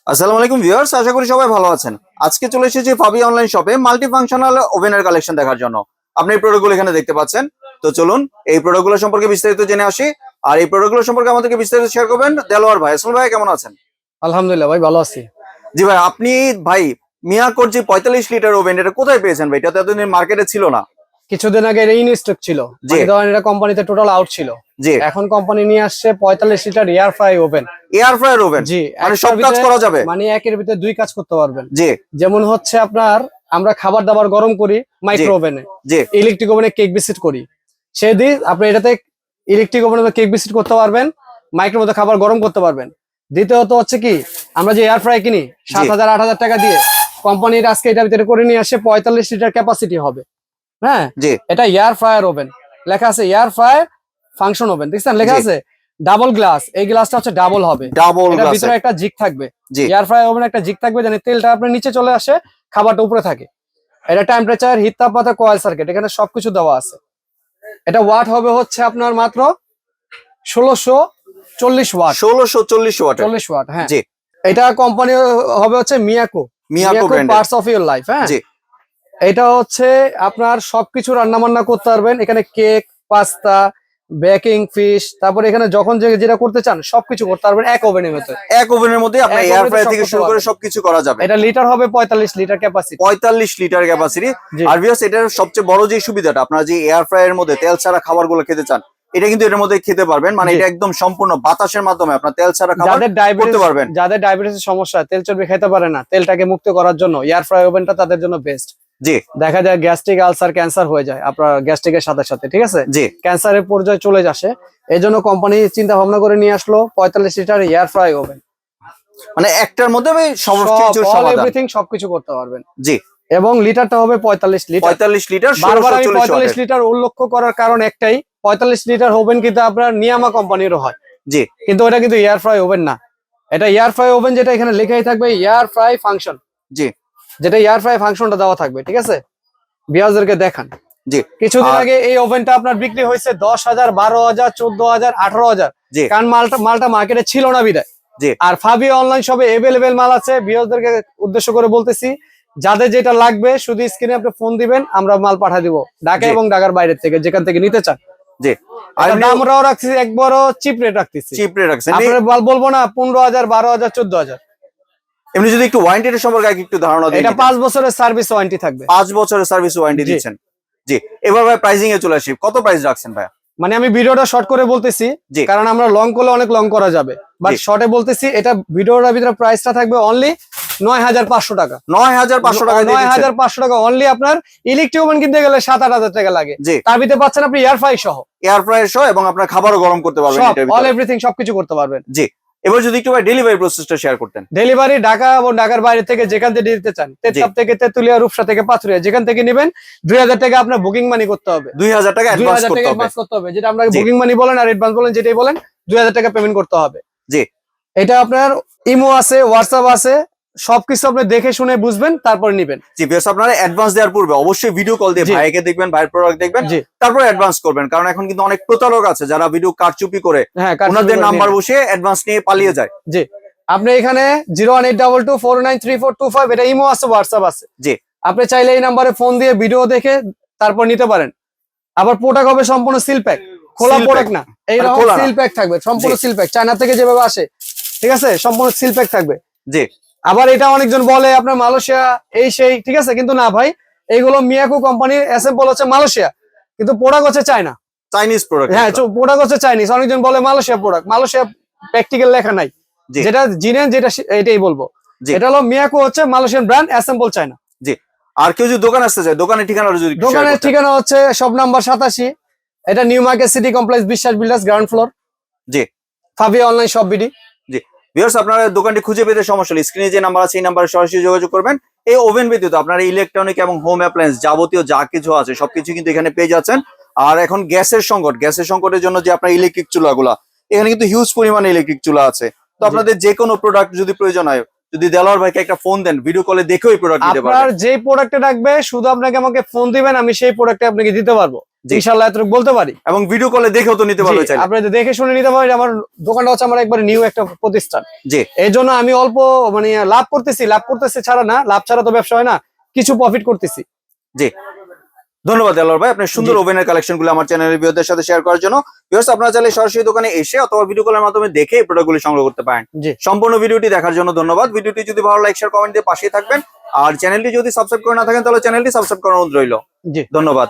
আসসালামু আলাইকুম ভিউয়ার্স, আশা করি সবাই ভালো আছেন। আজকে চলে এসেছি ফাবি অনলাইন শপে মাল্টি ফাংশনাল ওভেনের কালেকশন দেখার জন্য। আপনি এই প্রোডাক্টগুলো এখানে দেখতে পাচ্ছেন। তো চলুন এই প্রোডাক্টগুলো সম্পর্কে বিস্তারিত জেনে আসি। আর এই প্রোডাক্টগুলো সম্পর্কে আমাদেরকে বিস্তারিত শেয়ার করবেন দেলোয়ার ভাই। আসসালামু ভাই, কেমন আছেন? আলহামদুলিল্লাহ ভাই, ভালো আছি। জি ভাই, আপনি ভাই মিয়াকোর যে 45 লিটার ওভেন, এটা কোথায় পেয়েছেন ভাই? এটা তো এতদিন মার্কেটে ছিল না। কিছুদিন আগে ইন স্টক ছিল, জি। মানে ধরেন এটা কোম্পানিতে টোটাল আউট ছিল। জি। এখন কোম্পানি নিয়ে আসছে 45 litre air fry oven. Air fryer oven, জি, মানে সব কাজ করা যাবে। মানে একের ভিতরে দুই কাজ করতে পারবেন। জি। যেমন হচ্ছে আপনার আমরা খাবার দাবার গরম করি মাইক্রো ওভেনে, জি। ইলেকট্রিক ওভেনে কেক বিস্কিট করি, সেদিন আপনি এটাতে ইলেকট্রিক ওভেনে কেক বিস্কিট করতে পারবেন, মাইক্রোর মধ্যে খাবার গরম করতে পারবেন। দ্বিতীয়ত হচ্ছে কি, আমরা যে এয়ার ফ্রাই কিনি 7,000-8,000 টাকা দিয়ে, কোম্পানির আজকে এটার ভিতরে করে নিয়ে আসে 45 লিটার ক্যাপাসিটি হবে। হ্যাঁ, এটা এয়ার ফ্রায়ার ওভেন, লেখা আছে এয়ার ফ্রাই ফাংশন ওভেন, দেখছেন লেখা আছে ডাবল গ্লাস। এই গ্লাসটা হচ্ছে ডাবল হবে, এটার ভিতরে একটা জিগ থাকবে। এয়ার ফ্রাই ওভেন একটা জিগ থাকবে, যেন তেলটা আপনার নিচে চলে আসে, খাবারটা উপরে থাকে। এটা টেম্পারেচার, হিট, তাপমাত্রা, কয়েল সার্কিট, এখানে সবকিছু দেওয়া আছে। এটা ওয়াট হবে হচ্ছে আপনার মাত্র 1640 ওয়াট। 1640 ওয়াট। 40 ওয়াট, হ্যাঁ। এটা কোম্পানি হবে হচ্ছে Miyako parts of your life. হ্যাঁ, এটা হচ্ছে আপনার সবকিছু রান্না বান্না করতে পারবেন এখানে, কেক, পাস্তা, বেকিং, ফিশ, তারপরে এখানে যখন যেটা করতে চান সবকিছু করতে পারবেন এক ওভেনের মধ্যে। এক ওভেনের মধ্যে আপনি এয়ার ফ্রাই থেকে শুরু করে সবকিছু করা যাবে। এটা লিটার হবে 45 লিটার ক্যাপাসিটি। 45 litre capacity. আর ভিউয়ার্স, এটার সবচেয়ে বড় যে সুবিধাটা, আপনারা যে এয়ার ফ্রাইয়ের মধ্যে তেল ছাড়া খাবারগুলো খেতে চান, এটা কিন্তু এর মধ্যে খেতে পারবেন। মানে এটা একদম সম্পূর্ণ বাতাসের মাধ্যমে আপনার তেল ছাড়া খাবার করতে পারবেন। যাদের ডায়াবেটিসের সমস্যা, তেল চর্বি খেতে পারে না, তেলটাকে মুক্ত করার জন্য এয়ার ফ্রাই ওভেনটা তাদের জন্য বেস্ট। জি। দেখা যায় গ্যাস্ট্রিক আলসার, ক্যান্সার হয়ে যায় আপনার গ্যাস্ট্রিকের সাথে সাথে, ঠিক আছে? জি। ক্যান্সারের পর্যায়ে চলে আসে, এই জন্য কোম্পানি চিন্তা ভাবনা করে নিয়ে আসলো 45 লিটার এয়ার ফ্রাই ওভেন। মানে একটার মধ্যে এভরিথিং সবকিছু করতে পারবেন। জি। এবং লিটারটা হবে 45 লিটার। 45 লিটার। বারবার আমি 45 লিটার উল্লেখ করার কারণ একটাই, 45 লিটার ওভেন কিন্তু আপনার নিয়ামা কোম্পানিরও হয়। জি। কিন্তু এটা কিন্তু এয়ার ফ্রাই ওভেন না, এটা এয়ার ফ্রাই ওভেন, যেটা এখানে লেখাই থাকবে এয়ার ফ্রাই ফাংশন। জি। যেটা এয়ার ফ্রাই ফাংশনটা দেওয়া থাকবে, ঠিক আছে? ভিউয়ারদেরকে দেখান। জি। কিছুদিন আগে এই ওভেনটা আপনার বিক্রি হয়েছে 10,000, 12,000, 14,000, 18,000। কারণ মালটা মার্কেটে ছিল না বিদায়। আর ফাবি অনলাইন শপে এভেলেবেল মাল আছে। ভিউয়ারদেরকে উদ্দেশ্য করে বলতেছি, যাদের যেটা লাগবে শুধু স্ক্রিনে আপনি ফোন দিবেন, আমরা মাল পাঠিয়ে দিব ঢাকা এবং ঢাকার বাইরে থেকে, যেখান থেকে নিতে চান। জি। আর দামটাও রাখছি একবারও চিপ রেট রাখতেছি। চিপ রেট রাখছেন, আপনারা বলবো না 15,000, 12,000, 14,000। এমনি যদি একটু ওয়ারেন্টির সম্পর্কে একটু ধারণা দেন। এটা 5 বছরের সার্ভিস ওয়ারেন্টি থাকবে। 5 বছরের সার্ভিস ওয়ারেন্টি দিচ্ছেন। জি। এবার ভাই প্রাইসিং এ চলে আসি, কত প্রাইস রাখছেন ভাই? মানে আমি ভিডিওটা শর্ট করে বলতেছি, কারণ আমরা লং করলে অনেক লং করা যাবে, বাট শর্টে বলতেছি। এটা ভিডিওটার ভিতরে প্রাইসটা থাকবে অনলি 9,500 টাকা। 9,500 টাকা। 9,500 টাকা অনলি। আপনার ইলেকট্রিক ওভেন কিনতে গেলে 7-8 হাজার টাকা লাগে, তার ভিতরে পাচ্ছেন আপনি এয়ার ফ্রাই সহ। এয়ার ফ্রাই সহ, এবং আপনার খাবারও গরম করতে পারবেন এটার ভিতরে। অল এভরিথিং সবকিছু করতে পারবেন। জি। এবার যদি একটু ভাই ডেলিভারি প্রসেসটা শেয়ার করতেন। ডেলিভারি ঢাকা এবং ঢাকার বাইরে থেকে যেখান থেকে দিতে চান, তেতুলিয়া থেকে তেতুলিয়া, রূপসা থেকে পাথুরিয়া, যেখান থেকে নেবেন 2,000 টাকা আপনার বুকিং মানি করতে হবে। 2,000 টাকা অ্যাডভান্স করতে হবে। যেটা আমরা বুকিং মানি বলেন আর অ্যাডভান্স বলেন, যেটাই বলেন 2,000 টাকা পেমেন্ট করতে হবে। জি। এটা আপনার ইমো আছে, হোয়াটসঅ্যাপ আছে, সবকিছু আপনি দেখে শুনে বুঝবেন, তারপর নিবেন। জি। বেশ, আপনারা অ্যাডভান্স দেওয়ার পূর্বে অবশ্যই ভিডিও কল দিয়ে ভাইকে দেখবেন, ভাইয়ের প্রোডাক্ট দেখবেন, তারপর অ্যাডভান্স করবেন। কারণ এখন কিন্তু অনেক প্রতারক আছে যারা ভিডিও কারচুপি করে ওনাদের নাম্বার বসিয়ে অ্যাডভান্স নিয়ে পালিয়ে যায়। জি। আপনি এখানে 01822493425, এটা ইমো আছে, হোয়াটসঅ্যাপ আছে। জি। আপনি চাইলে এই নাম্বারে ফোন দিয়ে ভিডিও দেখে তারপর নিতে পারেন। আবার প্রোডাক্ট হবে সম্পূর্ণ সিল প্যাক, খোলা প্রোডাক্ট না, এইরকম সিল প্যাক থাকবে, সম্পূর্ণ সিল প্যাক, চায়না থেকে যেভাবে আসে, ঠিক আছে? সম্পূর্ণ সিল প্যাক থাকবে। জি। আবার এটা অনেকজন বলে আপনার মালয়েশিয়া এই সেই, ঠিক আছে? কিন্তু না ভাই, এইগুলো মিয়াকো কোম্পানির অ্যাসেম্বল হচ্ছে মালয়েশিয়া, কিন্তু প্রোডাক্ট হচ্ছে চায়না, চাইনিজ প্রোডাক্ট। হ্যাঁ, প্রোডাক্ট হচ্ছে চাইনিজ। অনেকজন বলে মালয়েশিয়া প্রোডাক্ট, মালয়েশিয়া প্র্যাকটিক্যাল লেখা নাই। যেটা জিনেন যেটা এটাই বলবো। এটা হলো মিয়াকো হচ্ছে মালয়েশিয়ান ব্র্যান্ড, অ্যাসেম্বল চায়না। জি। আর কেউ যদি দোকান আসতে চায়, দোকানের ঠিকানা যদি দোকানের ঠিকানা হচ্ছে শপ নাম্বার 87, এটা নিউ মার্কেট সিটি কমপ্লেক্স, বিশ্বাস বিল্ডার্স, গ্রাউন্ড ফ্লোর। জি। ফাবি অনলাইন শপ বিডি। জি। ভিউয়ার্স, আপনারা দোকানটি খুঁজে পেতে সমস্যা হলে স্ক্রিনে যে নাম্বার আছে এই নাম্বারে সরাসরি যোগাযোগ করবেন। এই ওভেন ব্যতীত আপনারা ইলেকট্রনিক এবং হোম অ্যাপ্লায়েন্স যাবতীয় যা কিছু আছে সবকিছু কিন্তু এখানে পেয়ে যাচ্ছেন। আর এখন গ্যাসের সংকটের জন্য যে আপনার ইলেকট্রিক চুলাগুলা, এখানে কিন্তু হিউজ পরিমাণে ইলেকট্রিক চুলা আছে। তো আপনাদের যে কোনো প্রোডাক্ট যদি প্রয়োজন হয়, যদি দেলোয়ার ভাইকে একটা ফোন দেন, ভিডিও কলে দেখেও এই প্রোডাক্ট দিতে পারবেন। আপনার যে প্রোডাক্টে লাগবে শুধু আপনাকে আমাকে ফোন দিবেন, আমি সেই প্রোডাক্টে আপনাকে দিতে পারবো। জি। ইনশাআল্লাহ এতটুকু বলতে পারি। এবং ভিডিও কলে দেখেও তো নিতে পারবে জি, চাইলে। আপনি দেখে শুনে নিতে পারেন। আমার দোকানটা হচ্ছে আমার একবার নিউ একটা প্রতিষ্ঠান, জি এই জন্য আমি অল্প মানে লাভ করতেছি ছাড়া না, লাভ ছাড়া তো ব্যবসা হয় না, কিছু প্রফিট করতেছি। জি ধন্যবাদ দেলোয়ার ভাই, আপনার সুন্দর জি। ওভেনের কালেকশন গুলো আমার চ্যানেলের ভিউয়ারদের সাথে শেয়ার করার জন্য। ভিউয়ার্স আপনারা চাইলে সরাসরি দোকানে এসে অথবা ভিডিও কলের মাধ্যমে দেখে এই প্রোডাক্টগুলি সংগ্রহ করতে পারেন। জি। সম্পূর্ণ ভিডিওটি দেখার জন্য ধন্যবাদ। ভিডিওটি যদি ভালো লাইক শেয়ার কমেন্ট দিয়ে পাশেই থাকবেন, আর চ্যানেলটি যদি সাবস্ক্রাইব করে না থাকেন তাহলে চ্যানেলটি সাবস্ক্রাইব করার অনুরোধ রইল। জি। ধন্যবাদ।